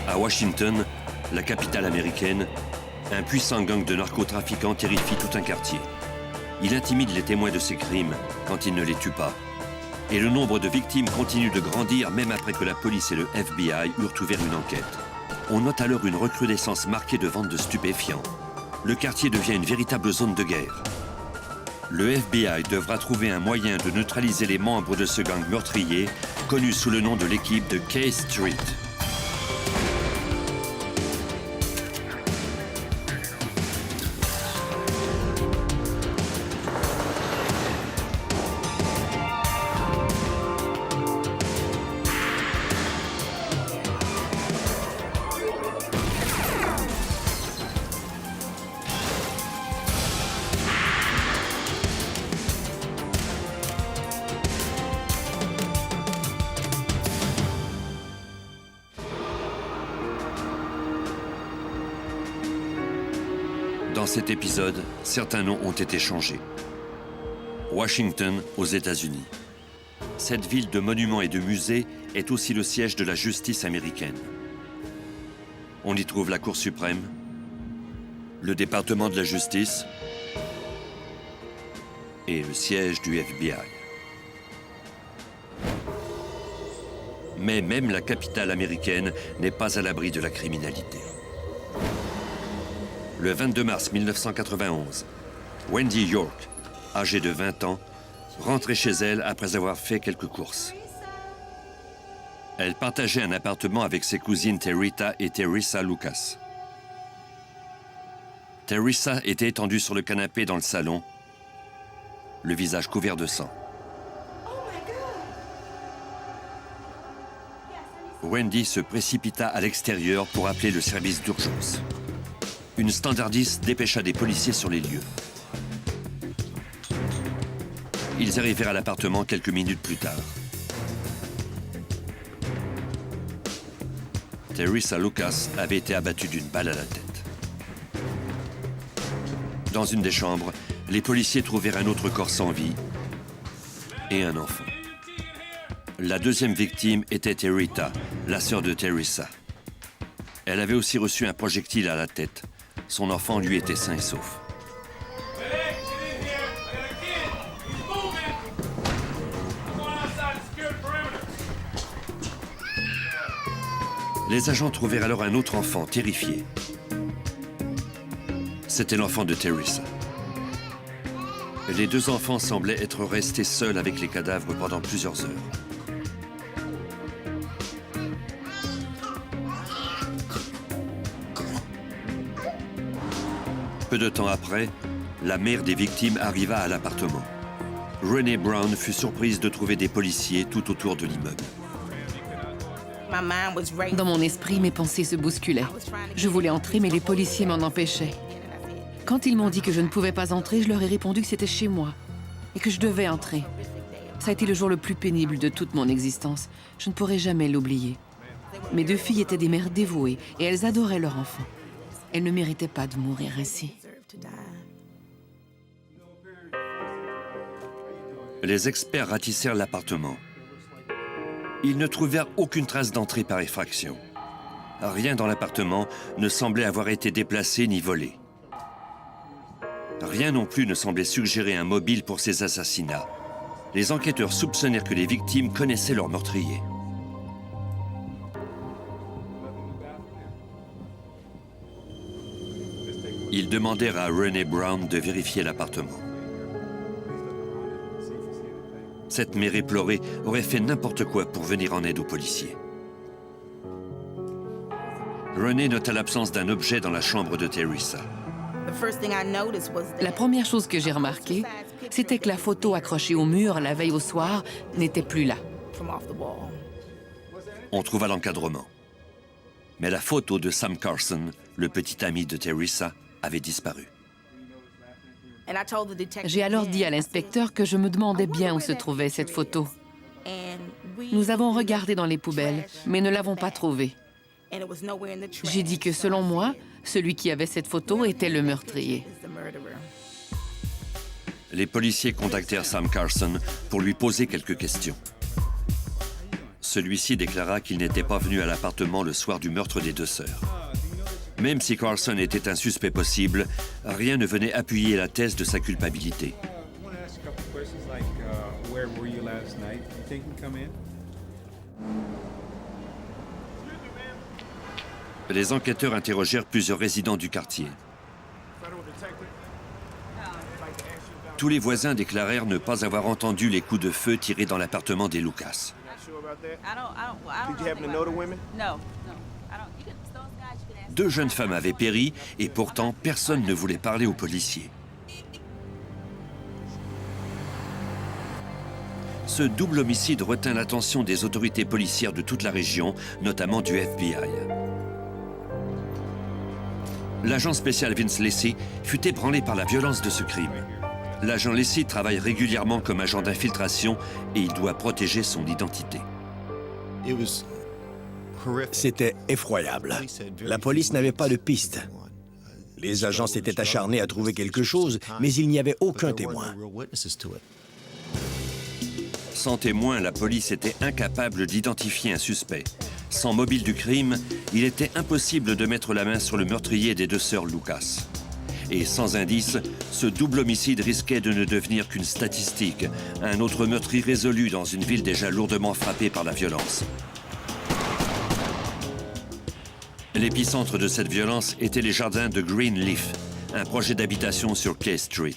À Washington, la capitale américaine, un puissant gang de narcotrafiquants terrifie tout un quartier. Il intimide les témoins de ces crimes quand il ne les tue pas. Et le nombre de victimes continue de grandir même après que la police et le FBI eurent ouvert une enquête. On note alors une recrudescence marquée de vente de stupéfiants. Le quartier devient une véritable zone de guerre. Le FBI devra trouver un moyen de neutraliser les membres de ce gang meurtrier, connu sous le nom de l'équipe de K Street. Dans cet épisode, certains noms ont été changés. Washington, aux États-Unis. Cette ville de monuments et de musées est aussi le siège de la justice américaine. On y trouve la Cour suprême, le département de la justice et le siège du FBI. Mais même la capitale américaine n'est pas à l'abri de la criminalité. Le 22 mars 1991, Wendy York, âgée de 20 ans, rentrait chez elle après avoir fait quelques courses. Elle partageait un appartement avec ses cousines Territa et Teresa Lucas. Teresa était étendue sur le canapé dans le salon, le visage couvert de sang. Wendy se précipita à l'extérieur pour appeler le service d'urgence. Une standardiste dépêcha des policiers sur les lieux. Ils arrivèrent à l'appartement quelques minutes plus tard. Teresa Lucas avait été abattue d'une balle à la tête. Dans une des chambres, les policiers trouvèrent un autre corps sans vie et un enfant. La deuxième victime était Territa, la sœur de Teresa. Elle avait aussi reçu un projectile à la tête. Son enfant, lui, était sain et sauf. Les agents trouvèrent alors un autre enfant, terrifié. C'était l'enfant de Teresa. Les deux enfants semblaient être restés seuls avec les cadavres pendant plusieurs heures. Peu de temps après, la mère des victimes arriva à l'appartement. Renee Brown fut surprise de trouver des policiers tout autour de l'immeuble. Dans mon esprit, mes pensées se bousculaient. Je voulais entrer, mais les policiers m'en empêchaient. Quand ils m'ont dit que je ne pouvais pas entrer, je leur ai répondu que c'était chez moi et que je devais entrer. Ça a été le jour le plus pénible de toute mon existence. Je ne pourrai jamais l'oublier. Mes deux filles étaient des mères dévouées et elles adoraient leur enfant. Elles ne méritaient pas de mourir ainsi. Les experts ratissèrent l'appartement. Ils ne trouvèrent aucune trace d'entrée par effraction. Rien dans l'appartement ne semblait avoir été déplacé ni volé. Rien non plus ne semblait suggérer un mobile pour ces assassinats. Les enquêteurs soupçonnèrent que les victimes connaissaient leur meurtrier. Ils demandèrent à Renee Brown de vérifier l'appartement. Cette mère éplorée aurait fait n'importe quoi pour venir en aide aux policiers. Renee nota l'absence d'un objet dans la chambre de Teresa. La première chose que j'ai remarquée, c'était que la photo accrochée au mur la veille au soir n'était plus là. On trouva l'encadrement. Mais la photo de Sam Carson, le petit ami de Teresa, avait disparu. J'ai alors dit à l'inspecteur que je me demandais bien où se trouvait cette photo. Nous avons regardé dans les poubelles, mais ne l'avons pas trouvée. J'ai dit que selon moi, celui qui avait cette photo était le meurtrier. Les policiers contactèrent Sam Carson pour lui poser quelques questions. celui-ci déclara qu'il n'était pas venu à l'appartement le soir du meurtre des deux sœurs. Même si Carlson était un suspect possible, rien ne venait appuyer la thèse de sa culpabilité. Les enquêteurs interrogèrent plusieurs résidents du quartier. Tous les voisins déclarèrent ne pas avoir entendu les coups de feu tirés dans l'appartement des Lucas. Deux jeunes femmes avaient péri et pourtant personne ne voulait parler aux policiers. Ce double homicide retint l'attention des autorités policières de toute la région, notamment du FBI. L'agent spécial Vince Lacey fut ébranlé par la violence de ce crime. L'agent Lacey travaille régulièrement comme agent d'infiltration et il doit protéger son identité. C'était effroyable. La police n'avait pas de piste. Les agents s'étaient acharnés à trouver quelque chose, mais il n'y avait aucun témoin. Sans témoin, la police était incapable d'identifier un suspect. Sans mobile du crime, il était impossible de mettre la main sur le meurtrier des deux sœurs Lucas. Et sans indice, ce double homicide risquait de ne devenir qu'une statistique, un autre meurtre irrésolu dans une ville déjà lourdement frappée par la violence. L'épicentre de cette violence était les jardins de Greenleaf, un projet d'habitation sur K Street.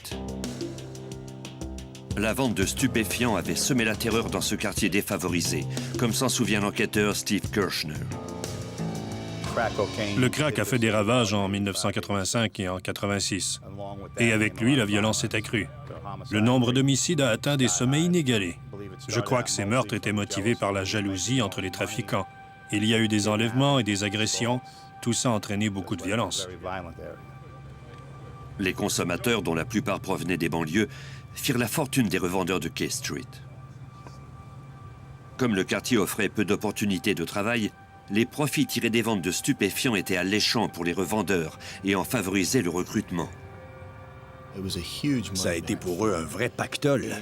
La vente de stupéfiants avait semé la terreur dans ce quartier défavorisé, comme s'en souvient l'enquêteur Steve Kirshner. Le crack a fait des ravages en 1985 et en 86. Et avec lui, la violence s'est accrue. Le nombre d'homicides a atteint des sommets inégalés. Je crois que ces meurtres étaient motivés par la jalousie entre les trafiquants. Il y a eu des enlèvements et des agressions. Tout ça a entraîné beaucoup de violence. Les consommateurs, dont la plupart provenaient des banlieues, firent la fortune des revendeurs de K Street. Comme le quartier offrait peu d'opportunités de travail, les profits tirés des ventes de stupéfiants étaient alléchants pour les revendeurs et en favorisaient le recrutement. Ça a été pour eux un vrai pactole.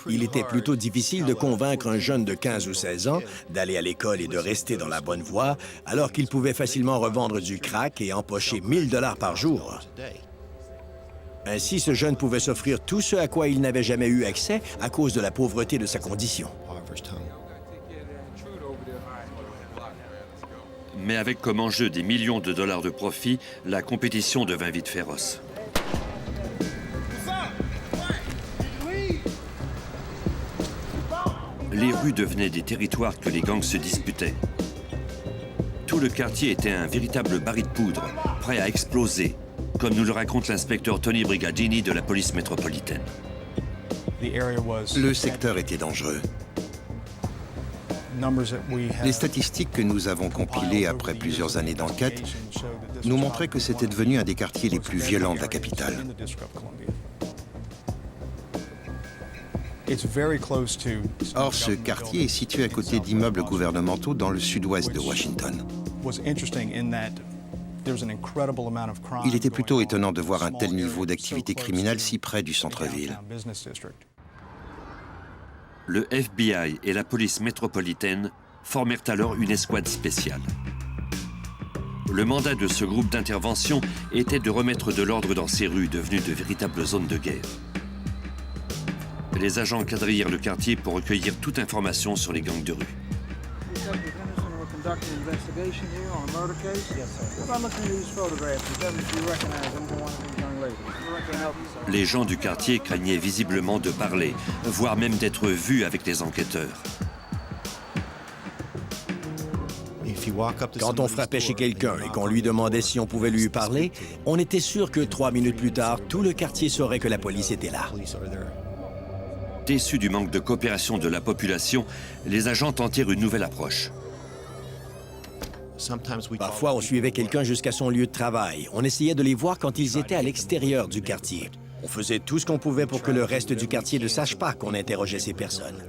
Il était plutôt difficile de convaincre un jeune de 15 ou 16 ans d'aller à l'école et de rester dans la bonne voie, alors qu'il pouvait facilement revendre du crack et empocher 1000 $ par jour. Ainsi, ce jeune pouvait s'offrir tout ce à quoi il n'avait jamais eu accès à cause de la pauvreté de sa condition. Mais avec comme enjeu des millions de dollars de profit, la compétition devint vite féroce. Les rues devenaient des territoires que les gangs se disputaient. Tout le quartier était un véritable baril de poudre, prêt à exploser, comme nous le raconte l'inspecteur Tony Brigadini de la police métropolitaine. Le secteur était dangereux. Les statistiques que nous avons compilées après plusieurs années d'enquête nous montraient que c'était devenu un des quartiers les plus violents de la capitale. Or, ce quartier est situé à côté d'immeubles gouvernementaux dans le sud-ouest de Washington. Il était plutôt étonnant de voir un tel niveau d'activité criminelle si près du centre-ville. Le FBI et la police métropolitaine formèrent alors une escouade spéciale. Le mandat de ce groupe d'intervention était de remettre de l'ordre dans ces rues devenues de véritables zones de guerre. Les agents quadrillèrent le quartier pour recueillir toute information sur les gangs de rue. Les gens du quartier craignaient visiblement de parler, voire même d'être vus avec les enquêteurs. Quand on frappait chez quelqu'un et qu'on lui demandait si on pouvait lui parler, on était sûr que 3 minutes plus tard, tout le quartier saurait que la police était là. Déçus du manque de coopération de la population, les agents tentèrent une nouvelle approche. Parfois, on suivait quelqu'un jusqu'à son lieu de travail. On essayait de les voir quand ils étaient à l'extérieur du quartier. On faisait tout ce qu'on pouvait pour que le reste du quartier ne sache pas qu'on interrogeait ces personnes.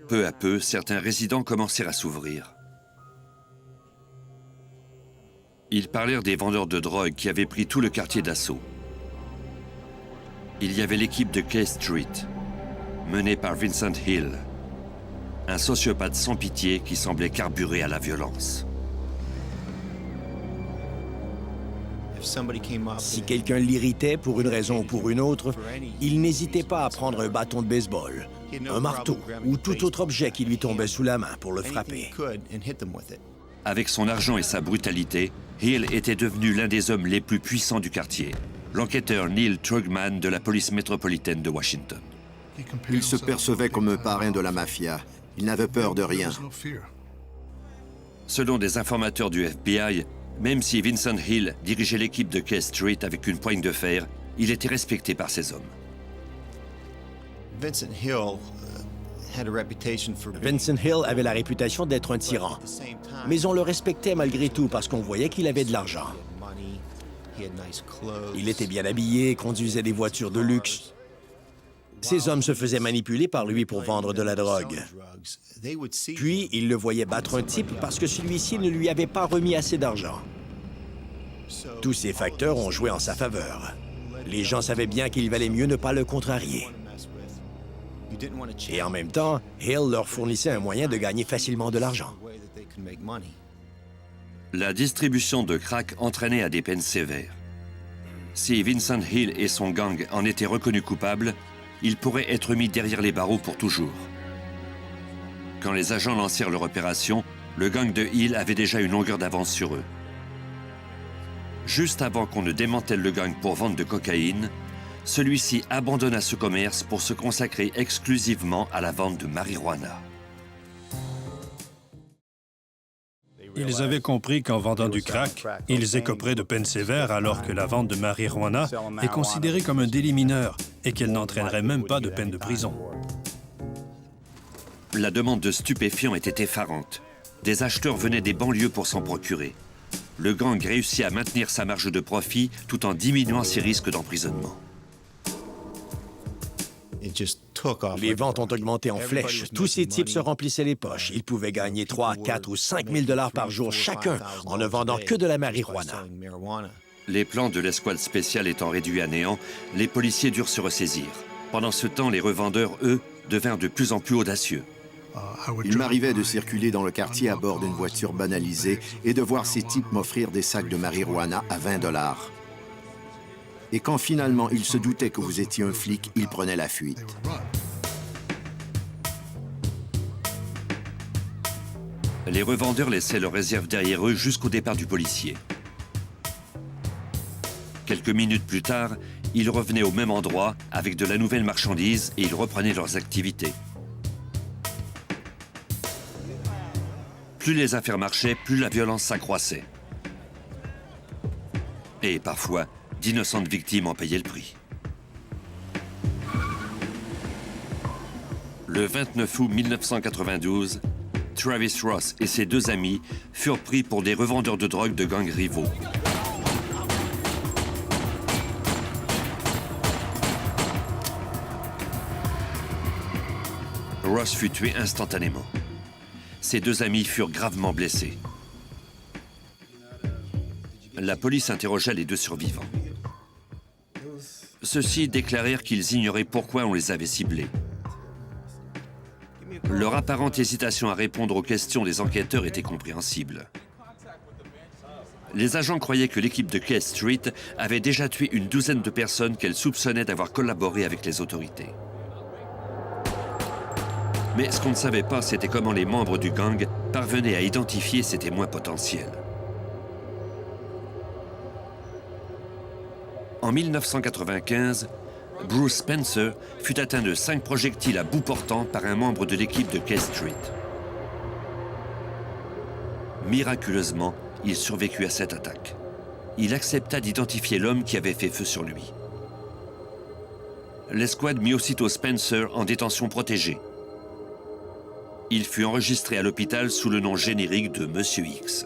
Peu à peu, certains résidents commencèrent à s'ouvrir. Ils parlèrent des vendeurs de drogue qui avaient pris tout le quartier d'assaut. Il y avait l'équipe de K Street. menée par Vincent Hill, un sociopathe sans pitié qui semblait carburer à la violence. Si quelqu'un l'irritait pour une raison ou pour une autre, il n'hésitait pas à prendre un bâton de baseball, un marteau ou tout autre objet qui lui tombait sous la main pour le frapper. Avec son argent et sa brutalité, Hill était devenu l'un des hommes les plus puissants du quartier, l'enquêteur Neil Trugman de la police métropolitaine de Washington. Il se percevait comme un parrain de la mafia. Il n'avait peur de rien. Selon des informateurs du FBI, même si Vincent Hill dirigeait l'équipe de K Street avec une poigne de fer, il était respecté par ses hommes. Vincent Hill avait la réputation d'être un tyran, mais on le respectait malgré tout parce qu'on voyait qu'il avait de l'argent. Il était bien habillé, conduisait des voitures de luxe. Ces hommes se faisaient manipuler par lui pour vendre de la drogue. Puis, ils le voyaient battre un type parce que celui-ci ne lui avait pas remis assez d'argent. Tous ces facteurs ont joué en sa faveur. Les gens savaient bien qu'il valait mieux ne pas le contrarier. Et en même temps, Hill leur fournissait un moyen de gagner facilement de l'argent. La distribution de crack entraînait à des peines sévères. Si Vincent Hill et son gang en étaient reconnus coupables, ils pourraient être mis derrière les barreaux pour toujours. Quand les agents lancèrent leur opération, le gang de Hill avait déjà une longueur d'avance sur eux. Juste avant qu'on ne démantèle le gang pour vente de cocaïne, celui-ci abandonna ce commerce pour se consacrer exclusivement à la vente de marijuana. Ils avaient compris qu'en vendant du crack, ils écoperaient de peines sévères alors que la vente de marijuana est considérée comme un délit mineur et qu'elle n'entraînerait même pas de peine de prison. La demande de stupéfiants était effarante. Des acheteurs venaient des banlieues pour s'en procurer. Le gang réussit à maintenir sa marge de profit tout en diminuant ses risques d'emprisonnement. Les ventes ont augmenté en flèche. Tous ces types se remplissaient les poches. Ils pouvaient gagner 3, 4 ou 5 000 $ par jour chacun en ne vendant que de la marijuana. Les plans de l'escouade spéciale étant réduits à néant, les policiers durent se ressaisir. Pendant ce temps, les revendeurs, eux, devinrent de plus en plus audacieux. Il m'arrivait de circuler dans le quartier à bord d'une voiture banalisée et de voir ces types m'offrir des sacs de marijuana à 20 $. Et quand finalement ils se doutaient que vous étiez un flic, ils prenaient la fuite. Les revendeurs laissaient leurs réserves derrière eux jusqu'au départ du policier. Quelques minutes plus tard, ils revenaient au même endroit avec de la nouvelle marchandise et ils reprenaient leurs activités. Plus les affaires marchaient, plus la violence s'accroissait. Et parfois, d'innocentes victimes en payaient le prix. Le 29 août 1992, Travis Ross et ses deux amis furent pris pour des revendeurs de drogue de gangs rivaux. Ross fut tué instantanément. Ses deux amis furent gravement blessés. La police interrogea les deux survivants. Ceux-ci déclarèrent qu'ils ignoraient pourquoi on les avait ciblés. Leur apparente hésitation à répondre aux questions des enquêteurs était compréhensible. Les agents croyaient que l'équipe de K Street avait déjà tué une douzaine de personnes qu'elle soupçonnait d'avoir collaboré avec les autorités. Mais ce qu'on ne savait pas, c'était comment les membres du gang parvenaient à identifier ces témoins potentiels. En 1995, Bruce Spencer fut atteint de 5 projectiles à bout portant par un membre de l'équipe de K Street. Miraculeusement, il survécut à cette attaque. Il accepta d'identifier l'homme qui avait fait feu sur lui. L'escouade mit aussitôt Spencer en détention protégée. Il fut enregistré à l'hôpital sous le nom générique de Monsieur X.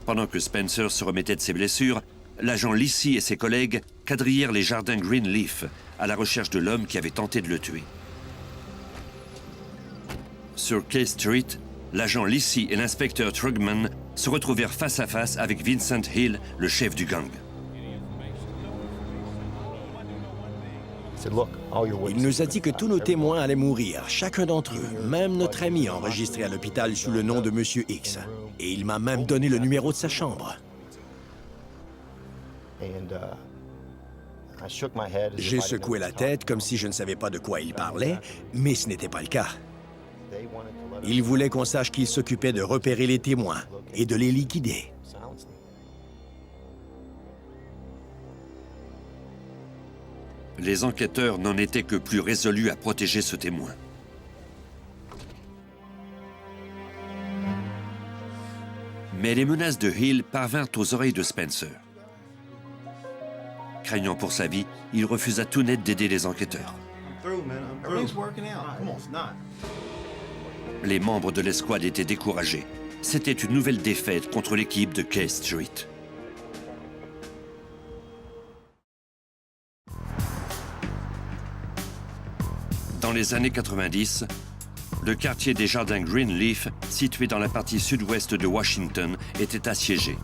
Pendant que Spencer se remettait de ses blessures, l'agent Lissy et ses collègues quadrillèrent les jardins Greenleaf à la recherche de l'homme qui avait tenté de le tuer. Sur K Street, l'agent Lissy et l'inspecteur Trugman se retrouvèrent face à face avec Vincent Hill, le chef du gang. Il nous a dit que tous nos témoins allaient mourir, chacun d'entre eux, même notre ami enregistré à l'hôpital sous le nom de Monsieur X. Et il m'a même donné le numéro de sa chambre. J'ai secoué la tête comme si je ne savais pas de quoi il parlait, mais ce n'était pas le cas. Il voulait qu'on sache qu'il s'occupait de repérer les témoins et de les liquider. Les enquêteurs n'en étaient que plus résolus à protéger ce témoin. Mais les menaces de Hill parvinrent aux oreilles de Spencer. Craignant pour sa vie, il refusa tout net d'aider les enquêteurs. Les membres de l'escouade étaient découragés. C'était une nouvelle défaite contre l'équipe de K Street. Dans les années 90, le quartier des Jardins Greenleaf, situé dans la partie sud-ouest de Washington, était assiégé.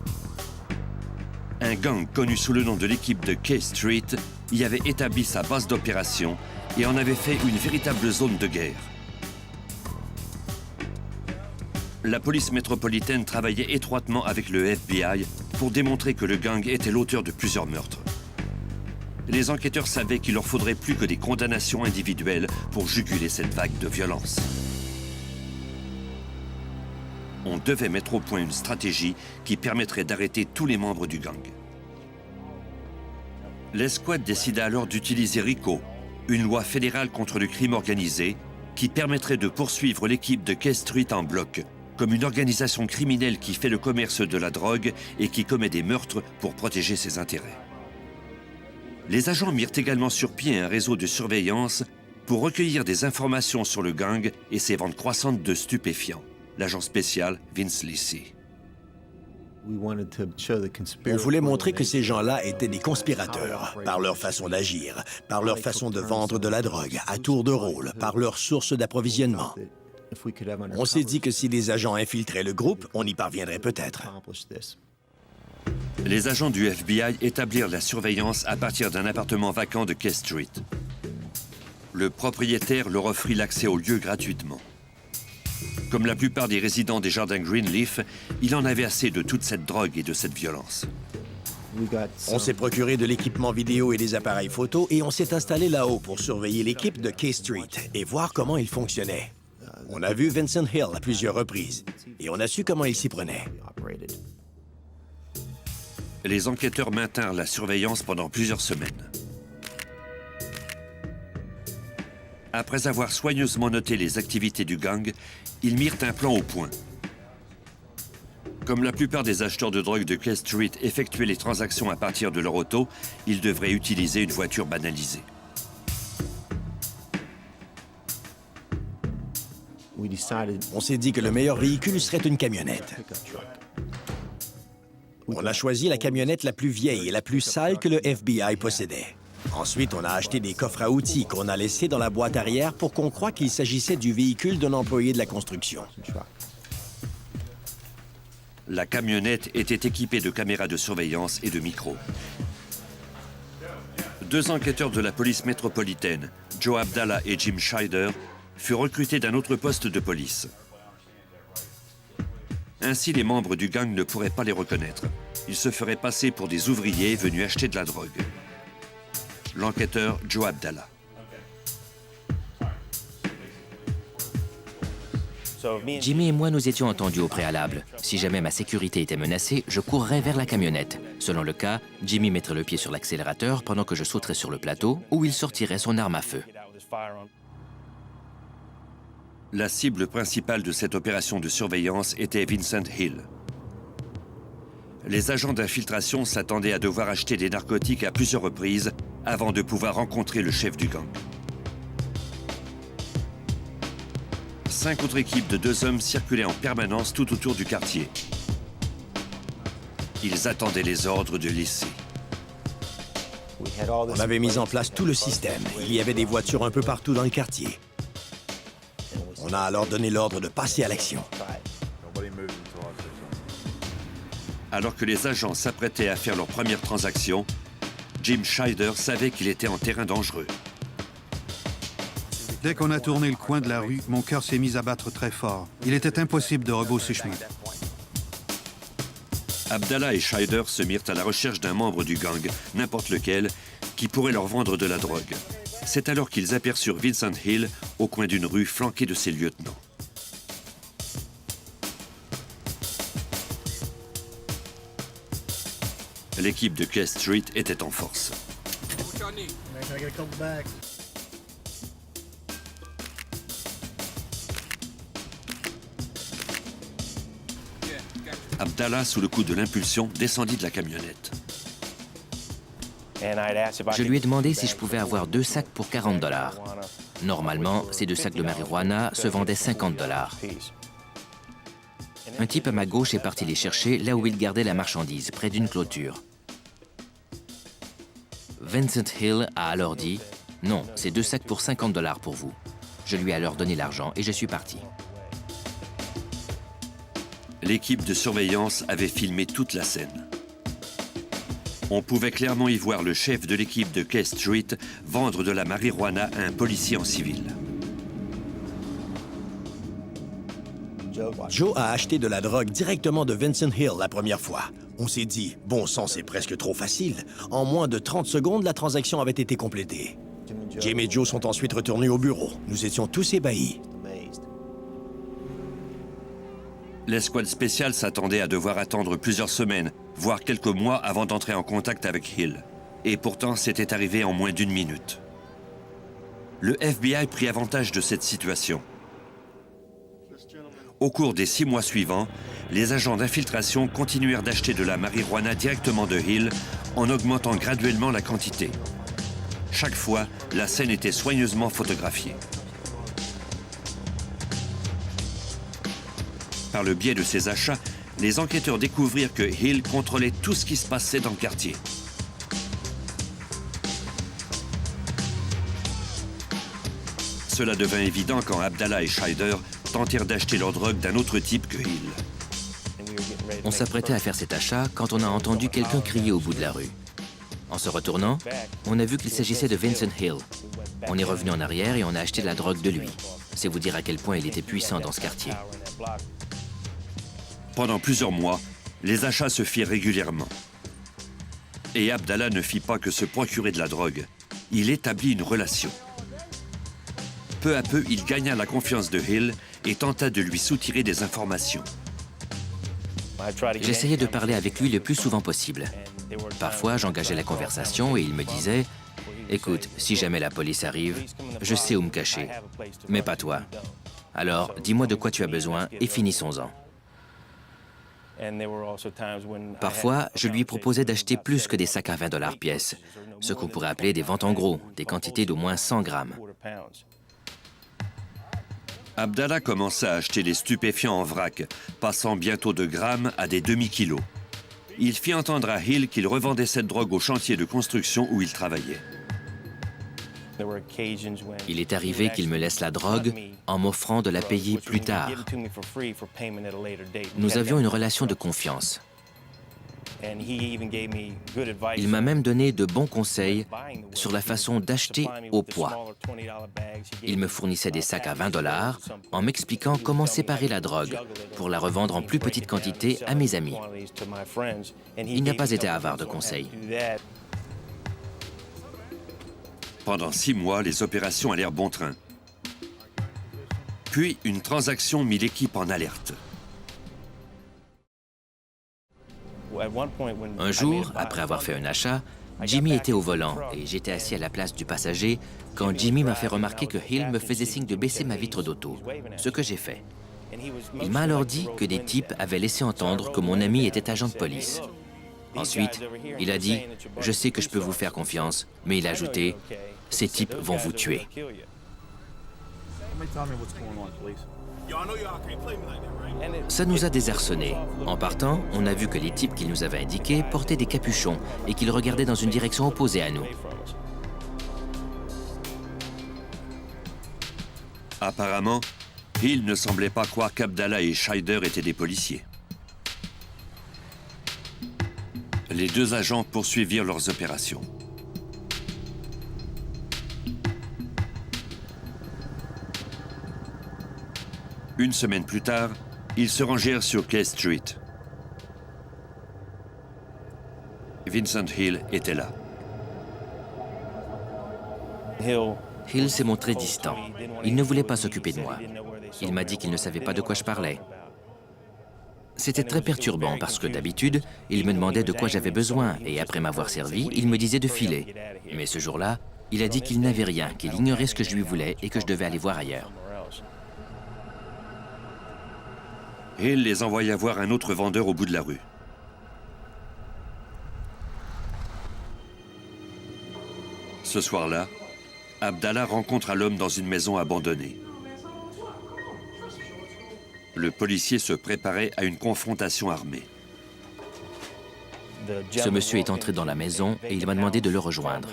Un gang connu sous le nom de l'équipe de K Street y avait établi sa base d'opération et en avait fait une véritable zone de guerre. La police métropolitaine travaillait étroitement avec le FBI pour démontrer que le gang était l'auteur de plusieurs meurtres. Les enquêteurs savaient qu'il leur faudrait plus que des condamnations individuelles pour juguler cette vague de violence. On devait mettre au point une stratégie qui permettrait d'arrêter tous les membres du gang. L'escouade décida alors d'utiliser RICO, une loi fédérale contre le crime organisé, qui permettrait de poursuivre l'équipe de K Street en bloc, comme une organisation criminelle qui fait le commerce de la drogue et qui commet des meurtres pour protéger ses intérêts. Les agents mirent également sur pied un réseau de surveillance pour recueillir des informations sur le gang et ses ventes croissantes de stupéfiants. L'agent spécial Vince Lisi. On voulait montrer que ces gens-là étaient des conspirateurs, par leur façon d'agir, par leur façon de vendre de la drogue, à tour de rôle, par leur source d'approvisionnement. On s'est dit que si les agents infiltraient le groupe, on y parviendrait peut-être. Les agents du FBI établirent la surveillance à partir d'un appartement vacant de K Street. Le propriétaire leur offrit l'accès au lieu gratuitement. Comme la plupart des résidents des Jardins Greenleaf, il en avait assez de toute cette drogue et de cette violence. On s'est procuré de l'équipement vidéo et des appareils photo et on s'est installé là-haut pour surveiller l'équipe de K Street et voir comment ils fonctionnaient. On a vu Vincent Hill à plusieurs reprises et on a su comment il s'y prenait. Les enquêteurs maintinrent la surveillance pendant plusieurs semaines. Après avoir soigneusement noté les activités du gang, ils mirent un plan au point. Comme la plupart des acheteurs de drogue de K Street effectuaient les transactions à partir de leur auto, ils devraient utiliser une voiture banalisée. On s'est dit que le meilleur véhicule serait une camionnette. On a choisi la camionnette la plus vieille et la plus sale que le FBI possédait. Ensuite, on a acheté des coffres à outils qu'on a laissés dans la boîte arrière pour qu'on croie qu'il s'agissait du véhicule d'un employé de la construction. La camionnette était équipée de caméras de surveillance et de micros. 2 enquêteurs de la police métropolitaine, Joe Abdallah et Jim Scheider, furent recrutés d'un autre poste de police. Ainsi, les membres du gang ne pourraient pas les reconnaître. Ils se feraient passer pour des ouvriers venus acheter de la drogue. L'enquêteur Joe Abdallah. Jimmy et moi nous étions entendus au préalable. Si jamais ma sécurité était menacée, je courrais vers la camionnette. Selon le cas, Jimmy mettrait le pied sur l'accélérateur pendant que je sauterais sur le plateau où il sortirait son arme à feu. La cible principale de cette opération de surveillance était Vincent Hill. Les agents d'infiltration s'attendaient à devoir acheter des narcotiques à plusieurs reprises avant de pouvoir rencontrer le chef du gang. 5 autres équipes de 2 hommes circulaient en permanence tout autour du quartier. Ils attendaient les ordres de Lisi. On avait mis en place tout le système. Il y avait des voitures un peu partout dans le quartier. On a alors donné l'ordre de passer à l'action. Alors que les agents s'apprêtaient à faire leur première transaction, Jim Scheider savait qu'il était en terrain dangereux. Dès qu'on a tourné le coin de la rue, mon cœur s'est mis à battre très fort. Il était impossible de rebrousser chemin. Abdallah et Scheider se mirent à la recherche d'un membre du gang, n'importe lequel, qui pourrait leur vendre de la drogue. C'est alors qu'ils aperçurent Vincent Hill au coin d'une rue flanqué de ses lieutenants. L'équipe de K Street était en force. Abdallah, sous le coup de l'impulsion, descendit de la camionnette. Je lui ai demandé si je pouvais avoir 2 sacs pour 40 $. Normalement, ces 2 sacs de marijuana se vendaient 50 $. Un type à ma gauche est parti les chercher là où il gardait la marchandise, près d'une clôture. Vincent Hill a alors dit « Non, c'est 2 sacs pour 50 $ pour vous. » Je lui ai alors donné l'argent et je suis parti. L'équipe de surveillance avait filmé toute la scène. On pouvait clairement y voir le chef de l'équipe de K Street vendre de la marijuana à un policier en civil. Joe a acheté de la drogue directement de Vincent Hill la première fois. On s'est dit, bon sang, c'est presque trop facile. En moins de 30 secondes, la transaction avait été complétée. Jim et Joe sont ensuite retournés au bureau. Nous étions tous ébahis. L'escouade spéciale s'attendait à devoir attendre plusieurs semaines, voire quelques mois avant d'entrer en contact avec Hill. Et pourtant, c'était arrivé en moins d'1 minute. Le FBI prit avantage de cette situation. Au cours des 6 mois suivants, les agents d'infiltration continuèrent d'acheter de la marijuana directement de Hill en augmentant graduellement la quantité. Chaque fois, la scène était soigneusement photographiée. Par le biais de ces achats, les enquêteurs découvrirent que Hill contrôlait tout ce qui se passait dans le quartier. Cela devint évident quand Abdallah et Scheider tentèrent d'acheter leur drogue d'un autre type que Hill. On s'apprêtait à faire cet achat quand on a entendu quelqu'un crier au bout de la rue. En se retournant, on a vu qu'il s'agissait de Vincent Hill. On est revenu en arrière et on a acheté de la drogue de lui. C'est vous dire à quel point il était puissant dans ce quartier. Pendant plusieurs mois, les achats se firent régulièrement. Et Abdallah ne fit pas que se procurer de la drogue. Il établit une relation. Peu à peu, il gagna la confiance de Hill et tenta de lui soutirer des informations. J'essayais de parler avec lui le plus souvent possible. Parfois, j'engageais la conversation et il me disait « Écoute, si jamais la police arrive, je sais où me cacher, mais pas toi. Alors, dis-moi de quoi tu as besoin et finissons-en. » Parfois, je lui proposais d'acheter plus que des sacs à 20 $ pièce, ce qu'on pourrait appeler des ventes en gros, des quantités d'au moins 100 grammes. Abdallah commença à acheter des stupéfiants en vrac, passant bientôt de grammes à des demi-kilos. Il fit entendre à Hill qu'il revendait cette drogue au chantier de construction où il travaillait. Il est arrivé qu'il me laisse la drogue en m'offrant de la payer plus tard. Nous avions une relation de confiance. Il m'a même donné de bons conseils sur la façon d'acheter au poids. Il me fournissait des sacs à 20 $ en m'expliquant comment séparer la drogue pour la revendre en plus petite quantité à mes amis. Il n'a pas été avare de conseils. Pendant 6 mois, les opérations allèrent bon train. Puis, une transaction mit l'équipe en alerte. Un jour, après avoir fait un achat, Jimmy était au volant et j'étais assis à la place du passager quand Jimmy m'a fait remarquer que Hill me faisait signe de baisser ma vitre d'auto, ce que j'ai fait. Il m'a alors dit que des types avaient laissé entendre que mon ami était agent de police. Ensuite, il a dit « Je sais que je peux vous faire confiance », mais il a ajouté « Ces types vont vous tuer ». Ça nous a désarçonnés. En partant, on a vu que les types qu'il nous avait indiqués portaient des capuchons et qu'ils regardaient dans une direction opposée à nous. Apparemment, Hill ne semblait pas croire qu'Abdallah et Scheider étaient des policiers. Les 2 agents poursuivirent leurs opérations. Une semaine plus tard, ils se rangèrent sur K Street. Vincent Hill était là. Hill s'est montré distant. Il ne voulait pas s'occuper de moi. Il m'a dit qu'il ne savait pas de quoi je parlais. C'était très perturbant parce que d'habitude, il me demandait de quoi j'avais besoin et après m'avoir servi, il me disait de filer. Mais ce jour-là, il a dit qu'il n'avait rien, qu'il ignorait ce que je lui voulais et que je devais aller voir ailleurs. Hill les envoya voir un autre vendeur au bout de la rue. Ce soir-là, Abdallah rencontre l'homme dans une maison abandonnée. Le policier se préparait à une confrontation armée. Ce monsieur est entré dans la maison et il m'a demandé de le rejoindre.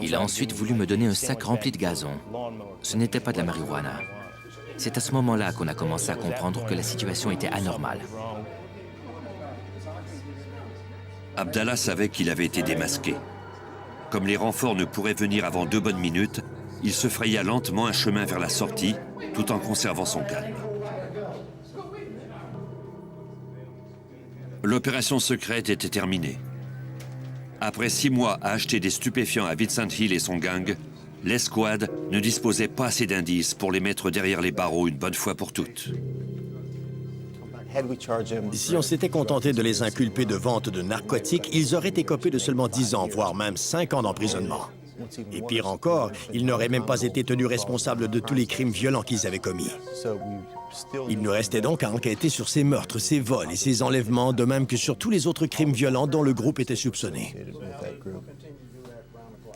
Il a ensuite voulu me donner un sac rempli de gazon. Ce n'était pas de la marijuana. C'est à ce moment-là qu'on a commencé à comprendre que la situation était anormale. Abdallah savait qu'il avait été démasqué. Comme les renforts ne pourraient venir avant 2 bonnes minutes, il se fraya lentement un chemin vers la sortie, tout en conservant son calme. L'opération secrète était terminée. Après 6 mois à acheter des stupéfiants à Vincent Hill et son gang, l'escouade ne disposait pas assez d'indices pour les mettre derrière les barreaux une bonne fois pour toutes. Si on s'était contenté de les inculper de vente de narcotiques, ils auraient écopé de seulement 10 ans, voire même 5 ans d'emprisonnement. Et pire encore, ils n'auraient même pas été tenus responsables de tous les crimes violents qu'ils avaient commis. Il nous restait donc à enquêter sur ces meurtres, ces vols et ces enlèvements, de même que sur tous les autres crimes violents dont le groupe était soupçonné.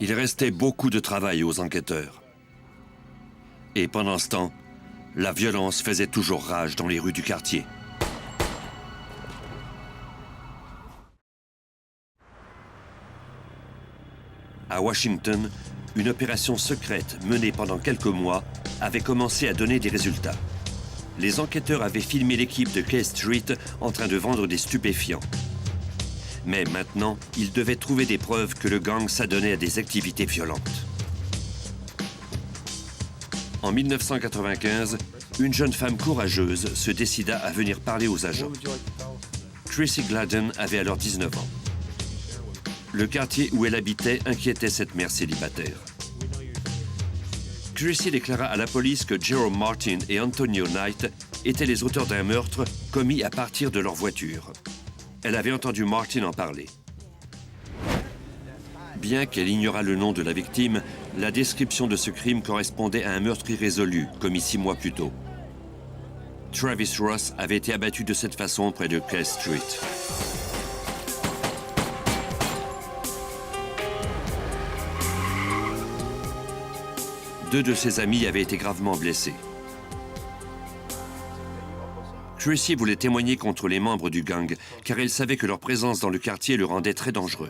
Il restait beaucoup de travail aux enquêteurs. Et pendant ce temps, la violence faisait toujours rage dans les rues du quartier. À Washington, une opération secrète menée pendant quelques mois avait commencé à donner des résultats. Les enquêteurs avaient filmé l'équipe de K Street en train de vendre des stupéfiants. Mais maintenant, ils devaient trouver des preuves que le gang s'adonnait à des activités violentes. En 1995, une jeune femme courageuse se décida à venir parler aux agents. Tracy Gladden avait alors 19 ans. Le quartier où elle habitait inquiétait cette mère célibataire. Tracy déclara à la police que Jerome Martin et Antonio Knight étaient les auteurs d'un meurtre commis à partir de leur voiture. Elle avait entendu Martin en parler. Bien qu'elle ignorât le nom de la victime, la description de ce crime correspondait à un meurtre irrésolu, commis 6 mois plus tôt. Travis Ross avait été abattu de cette façon près de K Street. Deux de ses amis avaient été gravement blessés. Tracy voulait témoigner contre les membres du gang, car elle savait que leur présence dans le quartier le rendait très dangereux.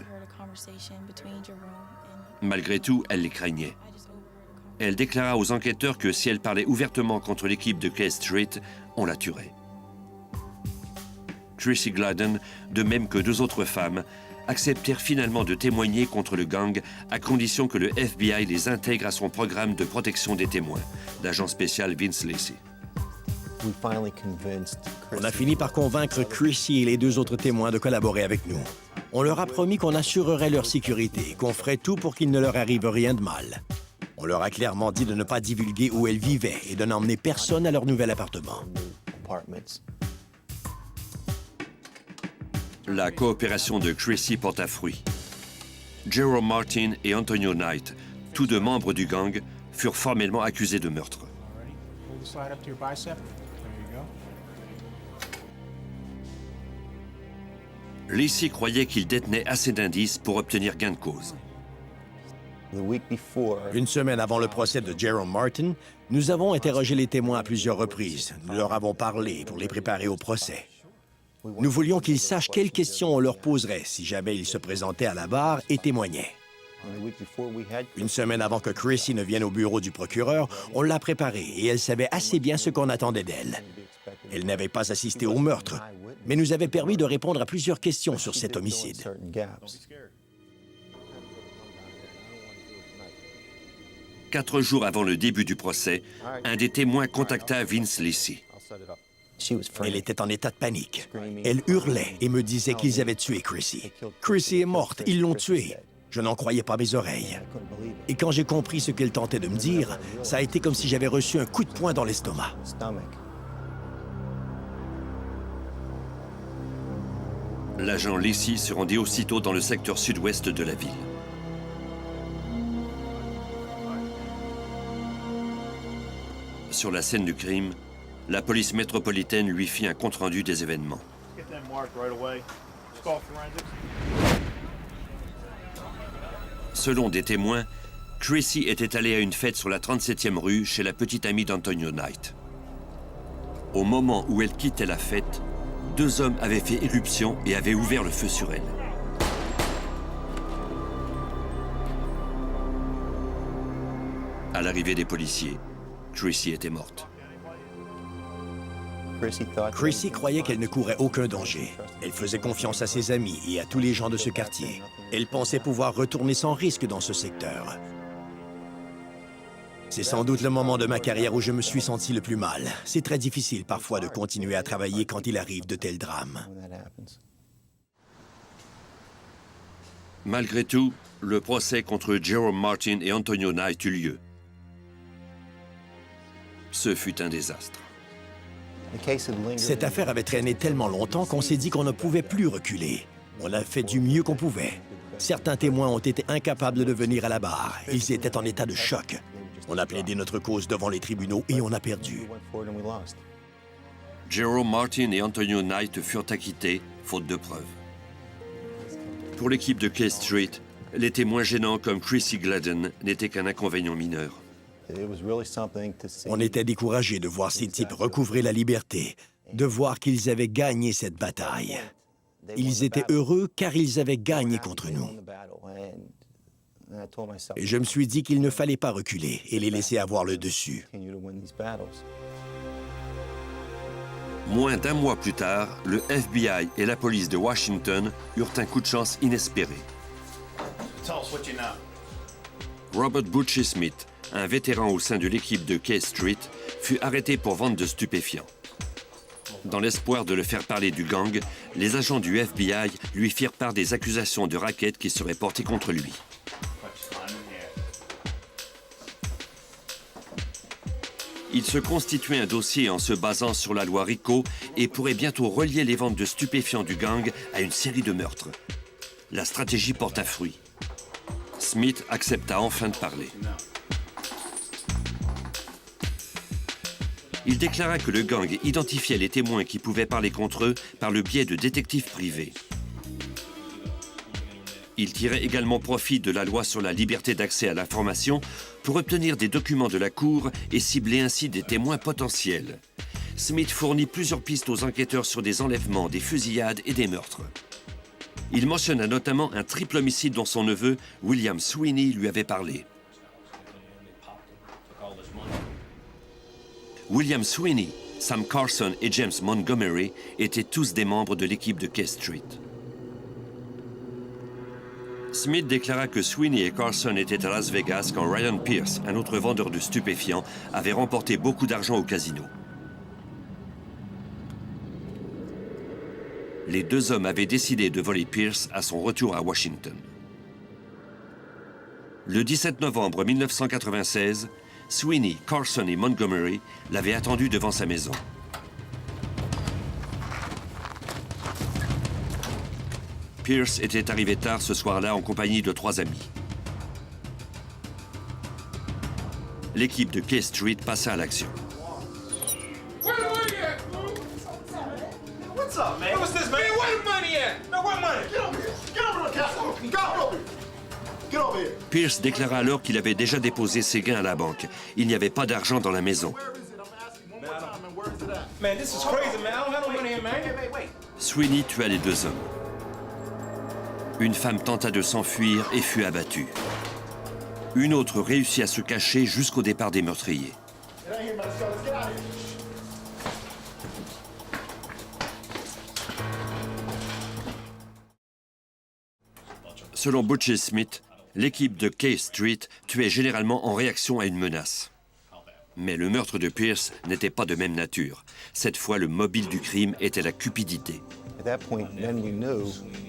Malgré tout, elle les craignait. Elle déclara aux enquêteurs que si elle parlait ouvertement contre l'équipe de K Street, on la tuerait. Tracy Gladden, de même que 2 autres femmes, acceptèrent finalement de témoigner contre le gang à condition que le FBI les intègre à son programme de protection des témoins, l'agent spécial Vince Lacey. On a fini par convaincre Chrissy et les 2 autres témoins de collaborer avec nous. On leur a promis qu'on assurerait leur sécurité, qu'on ferait tout pour qu'il ne leur arrive rien de mal. On leur a clairement dit de ne pas divulguer où elles vivaient et de n'emmener personne à leur nouvel appartement. La coopération de Tracy porta fruit. Jerome Martin et Antonio Knight, tous 2 membres du gang, furent formellement accusés de meurtre. Lacey croyait qu'il détenait assez d'indices pour obtenir gain de cause. Une semaine avant le procès de Jerome Martin, nous avons interrogé les témoins à plusieurs reprises. Nous leur avons parlé pour les préparer au procès. Nous voulions qu'ils sachent quelles questions on leur poserait si jamais ils se présentaient à la barre et témoignaient. Une semaine avant que Chrissy ne vienne au bureau du procureur, on l'a préparée et elle savait assez bien ce qu'on attendait d'elle. Elle n'avait pas assisté au meurtre, mais nous avait permis de répondre à plusieurs questions sur cet homicide. 4 jours avant le début du procès, un des témoins contacta Vince Lacey. Elle était en état de panique. Elle hurlait et me disait qu'ils avaient tué Chrissy. Chrissy est morte, ils l'ont tuée. Je n'en croyais pas mes oreilles. Et quand j'ai compris ce qu'elle tentait de me dire, ça a été comme si j'avais reçu un coup de poing dans l'estomac. L'agent Lacey se rendit aussitôt dans le secteur sud-ouest de la ville. Sur la scène du crime, la police métropolitaine lui fit un compte-rendu des événements. Selon des témoins, Chrissy était allée à une fête sur la 37e rue chez la petite amie d'Antonio Knight. Au moment où elle quittait la fête, 2 hommes avaient fait éruption et avaient ouvert le feu sur elle. À l'arrivée des policiers, Chrissy était morte. Chrissy croyait qu'elle ne courait aucun danger. Elle faisait confiance à ses amis et à tous les gens de ce quartier. Elle pensait pouvoir retourner sans risque dans ce secteur. C'est sans doute le moment de ma carrière où je me suis senti le plus mal. C'est très difficile parfois de continuer à travailler quand il arrive de tels drames. Malgré tout, le procès contre Jerome Martin et Antonio Knight eut lieu. Ce fut un désastre. Cette affaire avait traîné tellement longtemps qu'on s'est dit qu'on ne pouvait plus reculer. On a fait du mieux qu'on pouvait. Certains témoins ont été incapables de venir à la barre. Ils étaient en état de choc. On a plaidé notre cause devant les tribunaux et on a perdu. Jerome Martin et Antonio Knight furent acquittés, faute de preuves. Pour l'équipe de K Street, les témoins gênants comme Chrissy Gladden n'étaient qu'un inconvénient mineur. On était découragés de voir ces types recouvrer la liberté, de voir qu'ils avaient gagné cette bataille. Ils étaient heureux car ils avaient gagné contre nous. Et je me suis dit qu'il ne fallait pas reculer et les laisser avoir le dessus. Moins d'1 mois plus tard, le FBI et la police de Washington eurent un coup de chance inespéré. Robert Butchie Smith, un vétéran au sein de l'équipe de K Street, fut arrêté pour vente de stupéfiants. Dans l'espoir de le faire parler du gang, les agents du FBI lui firent part des accusations de racket qui seraient portées contre lui. Il se constituait un dossier en se basant sur la loi RICO et pourrait bientôt relier les ventes de stupéfiants du gang à une série de meurtres. La stratégie porta fruit. Smith accepta enfin de parler. Il déclara que le gang identifiait les témoins qui pouvaient parler contre eux par le biais de détectives privés. Il tirait également profit de la loi sur la liberté d'accès à l'information pour obtenir des documents de la Cour et cibler ainsi des témoins potentiels. Smith fournit plusieurs pistes aux enquêteurs sur des enlèvements, des fusillades et des meurtres. Il mentionna notamment un triple homicide dont son neveu, William Sweeney, lui avait parlé. William Sweeney, Sam Carson et James Montgomery étaient tous des membres de l'équipe de K Street. Smith déclara que Sweeney et Carson étaient à Las Vegas quand Ryan Pierce, un autre vendeur de stupéfiants, avait remporté beaucoup d'argent au casino. Les 2 hommes avaient décidé de voler Pierce à son retour à Washington. Le 17 novembre 1996, Sweeney, Carson et Montgomery l'avaient attendu devant sa maison. Pierce était arrivé tard ce soir-là en compagnie de 3 amis. L'équipe de K Street passa à l'action. Pierce déclara alors qu'il avait déjà déposé ses gains à la banque. Il n'y avait pas d'argent dans la maison. Sweeney tua les 2 hommes. Une femme tenta de s'enfuir et fut abattue. Une autre réussit à se cacher jusqu'au départ des meurtriers. Selon Butchie Smith, l'équipe de K Street tuait généralement en réaction à une menace. Mais le meurtre de Pierce n'était pas de même nature. Cette fois, le mobile du crime était la cupidité.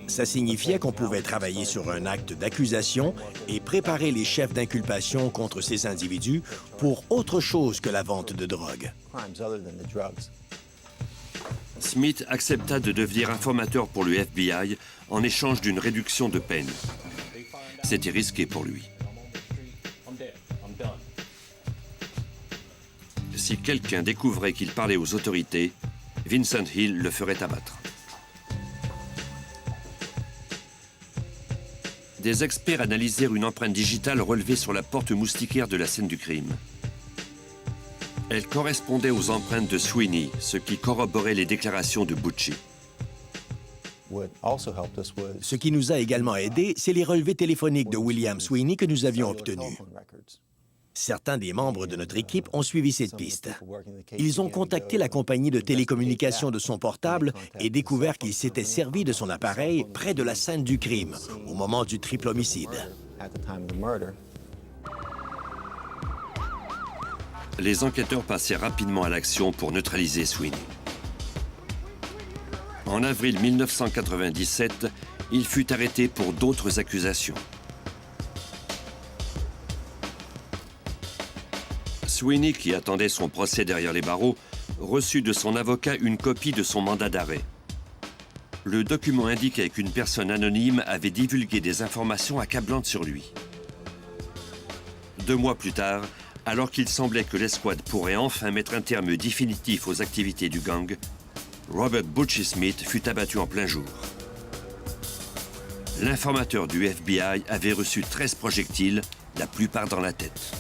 Ça signifiait qu'on pouvait travailler sur un acte d'accusation et préparer les chefs d'inculpation contre ces individus pour autre chose que la vente de drogue. Smith accepta de devenir informateur pour le FBI en échange d'une réduction de peine. C'était risqué pour lui. Si quelqu'un découvrait qu'il parlait aux autorités, Vincent Hill le ferait abattre. Des experts analysèrent une empreinte digitale relevée sur la porte moustiquaire de la scène du crime. Elle correspondait aux empreintes de Sweeney, ce qui corroborait les déclarations de Butchie. Ce qui nous a également aidés, c'est les relevés téléphoniques de William Sweeney que nous avions obtenus. Certains des membres de notre équipe ont suivi cette piste. Ils ont contacté la compagnie de télécommunications de son portable et découvert qu'il s'était servi de son appareil près de la scène du crime, au moment du triple homicide. Les enquêteurs passèrent rapidement à l'action pour neutraliser Sweeney. En avril 1997, il fut arrêté pour d'autres accusations. Sweeney, qui attendait son procès derrière les barreaux, reçut de son avocat une copie de son mandat d'arrêt. Le document indiquait qu'une personne anonyme avait divulgué des informations accablantes sur lui. 2 mois plus tard, alors qu'il semblait que l'escouade pourrait enfin mettre un terme définitif aux activités du gang, Robert Butchie Smith fut abattu en plein jour. L'informateur du FBI avait reçu 13 projectiles, la plupart dans la tête.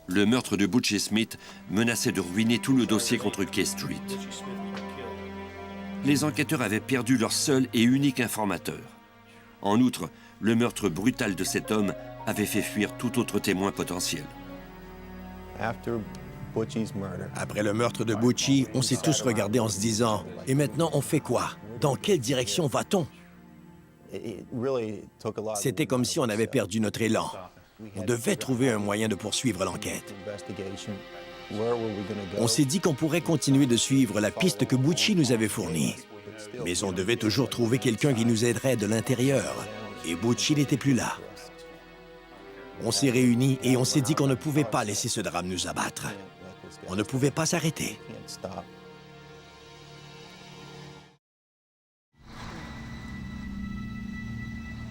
Le meurtre de Butchie Smith menaçait de ruiner tout le dossier contre K Street. Les enquêteurs avaient perdu leur seul et unique informateur. En outre, le meurtre brutal de cet homme avait fait fuir tout autre témoin potentiel. Après le meurtre de Butchie, on s'est tous regardés en se disant « Et maintenant, on fait quoi? Dans quelle direction va-t-on? » C'était comme si on avait perdu notre élan. On devait trouver un moyen de poursuivre l'enquête. On s'est dit qu'on pourrait continuer de suivre la piste que Butchie nous avait fournie. Mais on devait toujours trouver quelqu'un qui nous aiderait de l'intérieur. Et Butchie n'était plus là. On s'est réunis et on s'est dit qu'on ne pouvait pas laisser ce drame nous abattre. On ne pouvait pas s'arrêter.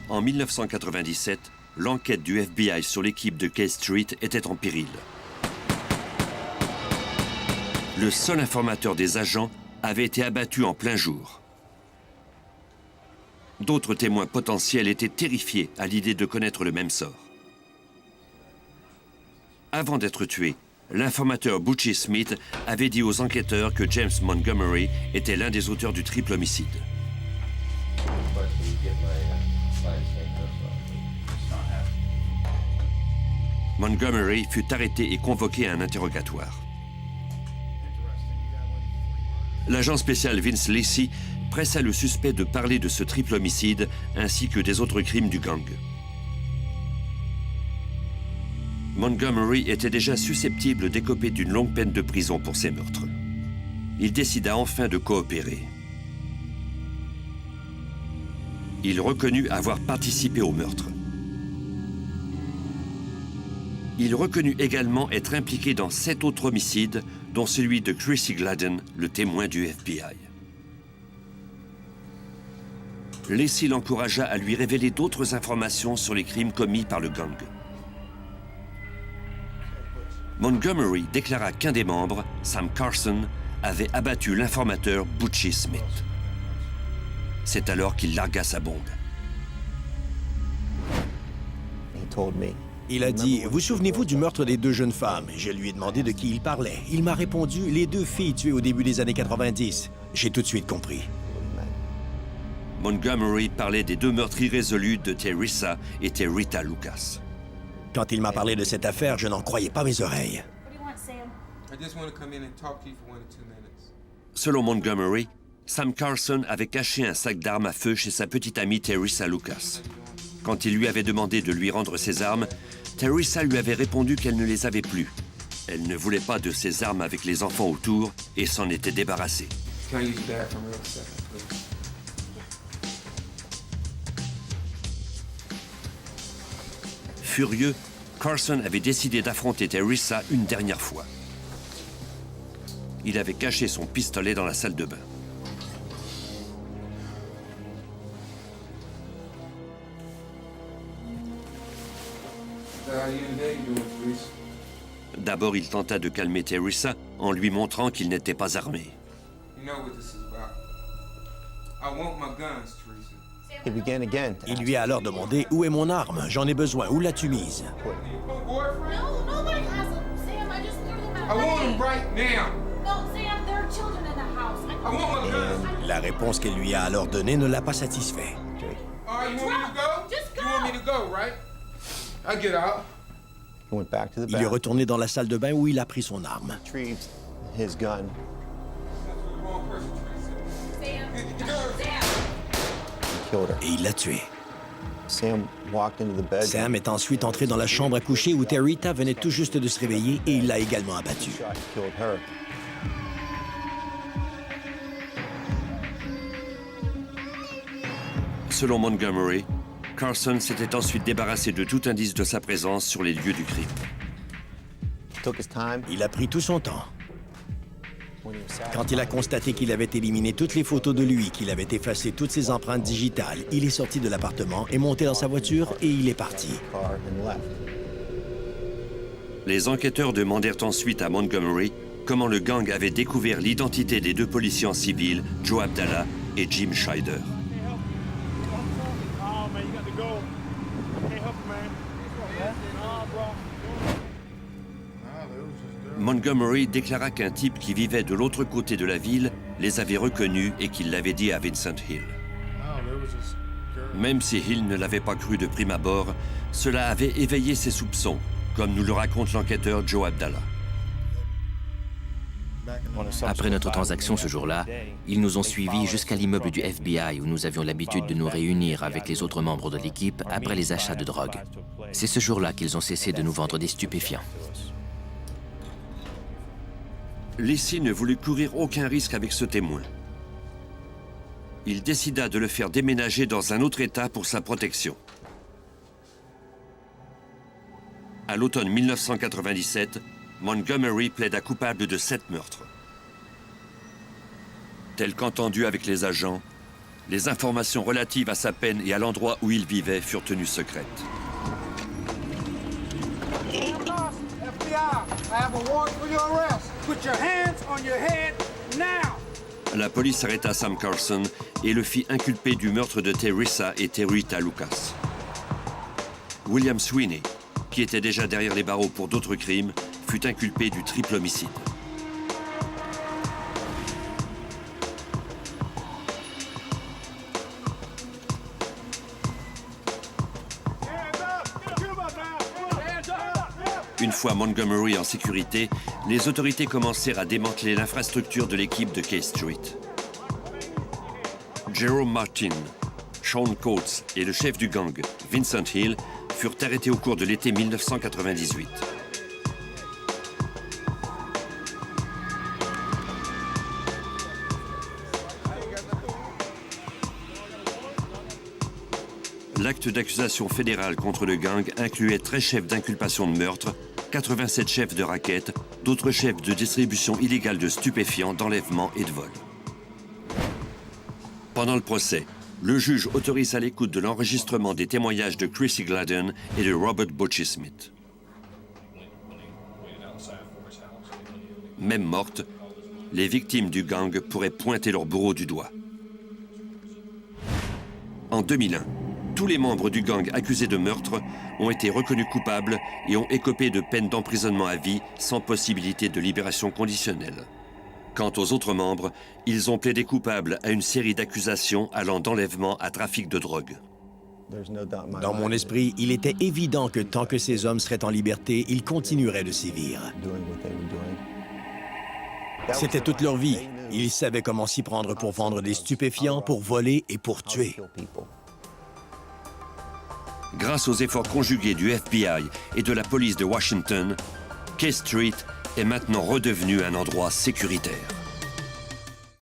En 1997, l'enquête du FBI sur l'équipe de K Street était en péril. Le seul informateur des agents avait été abattu en plein jour. D'autres témoins potentiels étaient terrifiés à l'idée de connaître le même sort. Avant d'être tué, l'informateur Butchie Smith avait dit aux enquêteurs que James Montgomery était l'un des auteurs du triple homicide. Montgomery fut arrêté et convoqué à un interrogatoire. L'agent spécial Vince Lacey pressa le suspect de parler de ce triple homicide ainsi que des autres crimes du gang. Montgomery était déjà susceptible d'écoper d'une longue peine de prison pour ces meurtres. Il décida enfin de coopérer. Il reconnut avoir participé au meurtre. Il reconnut également être impliqué dans 7 autres homicides, dont celui de Chrissy Gladden, le témoin du FBI. Lacey l'encouragea à lui révéler d'autres informations sur les crimes commis par le gang. Montgomery déclara qu'un des membres, Sam Carson, avait abattu l'informateur Butchie Smith. C'est alors qu'il largua sa bombe. Il a dit « Vous souvenez-vous du meurtre des 2 jeunes femmes? » Je lui ai demandé de qui il parlait. Il m'a répondu « Les 2 filles tuées au début des années 90. » J'ai tout de suite compris. Montgomery parlait des 2 meurtres irrésolus de Teresa et Territa Lucas. Quand il m'a parlé de cette affaire, je n'en croyais pas mes oreilles. Selon Montgomery, Sam Carson avait caché un sac d'armes à feu chez sa petite amie Teresa Lucas. Quand il lui avait demandé de lui rendre ses armes, Teresa lui avait répondu qu'elle ne les avait plus. Elle ne voulait pas de ses armes avec les enfants autour et s'en était débarrassée. Furieux, Carson avait décidé d'affronter Teresa une dernière fois. Il avait caché son pistolet dans la salle de bain. D'abord, il tenta de calmer Teresa en lui montrant qu'il n'était pas armé. Il lui a alors demandé « Où est mon arme? J'en ai besoin. Où l'as-tu mise? » La réponse qu'elle lui a alors donnée ne l'a pas satisfait. Il est retourné dans la salle de bain où il a pris son arme. Et il l'a tué. Sam est ensuite entré dans la chambre à coucher où Teresa venait tout juste de se réveiller et il l'a également abattue. Selon Montgomery, Carson s'était ensuite débarrassé de tout indice de sa présence sur les lieux du crime. Il a pris tout son temps. Quand il a constaté qu'il avait éliminé toutes les photos de lui, qu'il avait effacé toutes ses empreintes digitales, il est sorti de l'appartement, est monté dans sa voiture et il est parti. Les enquêteurs demandèrent ensuite à Montgomery comment le gang avait découvert l'identité des deux policiers en civil, Joe Abdallah et Jim Scheider. Montgomery déclara qu'un type qui vivait de l'autre côté de la ville les avait reconnus et qu'il l'avait dit à Vincent Hill. Même si Hill ne l'avait pas cru de prime abord, cela avait éveillé ses soupçons, comme nous le raconte l'enquêteur Joe Abdallah. Après notre transaction ce jour-là, ils nous ont suivis jusqu'à l'immeuble du FBI où nous avions l'habitude de nous réunir avec les autres membres de l'équipe après les achats de drogue. C'est ce jour-là qu'ils ont cessé de nous vendre des stupéfiants. Lacey ne voulut courir aucun risque avec ce témoin. Il décida de le faire déménager dans un autre État pour sa protection. À l'automne 1997, Montgomery plaida coupable de 7 meurtres. Tel qu'entendu avec les agents, les informations relatives à sa peine et à l'endroit où il vivait furent tenues secrètes. La police arrêta Sam Carson et le fit inculper du meurtre de Teresa et Teresa Lucas. William Sweeney, qui était déjà derrière les barreaux pour d'autres crimes, fut inculpé du triple homicide. Une fois Montgomery en sécurité, les autorités commencèrent à démanteler l'infrastructure de l'équipe de K Street. Jerome Martin, Sean Coates et le chef du gang, Vincent Hill, furent arrêtés au cours de l'été 1998. L'acte d'accusation fédérale contre le gang incluait 13 chefs d'inculpation de meurtre, 87 chefs de racket, d'autres chefs de distribution illégale de stupéfiants, d'enlèvement et de vol. Pendant le procès, le juge autorise à l'écoute de l'enregistrement des témoignages de Chrissy Gladden et de Robert Butchie Smith. Même mortes, les victimes du gang pourraient pointer leur bourreau du doigt. En 2001, tous les membres du gang accusés de meurtre ont été reconnus coupables et ont écopé de peines d'emprisonnement à vie sans possibilité de libération conditionnelle. Quant aux autres membres, ils ont plaidé coupables à une série d'accusations allant d'enlèvement à trafic de drogue. Dans mon esprit, il était évident que tant que ces hommes seraient en liberté, ils continueraient de sévir. C'était toute leur vie. Ils savaient comment s'y prendre pour vendre des stupéfiants, pour voler et pour tuer. Grâce aux efforts conjugués du FBI et de la police de Washington, K Street est maintenant redevenu un endroit sécuritaire.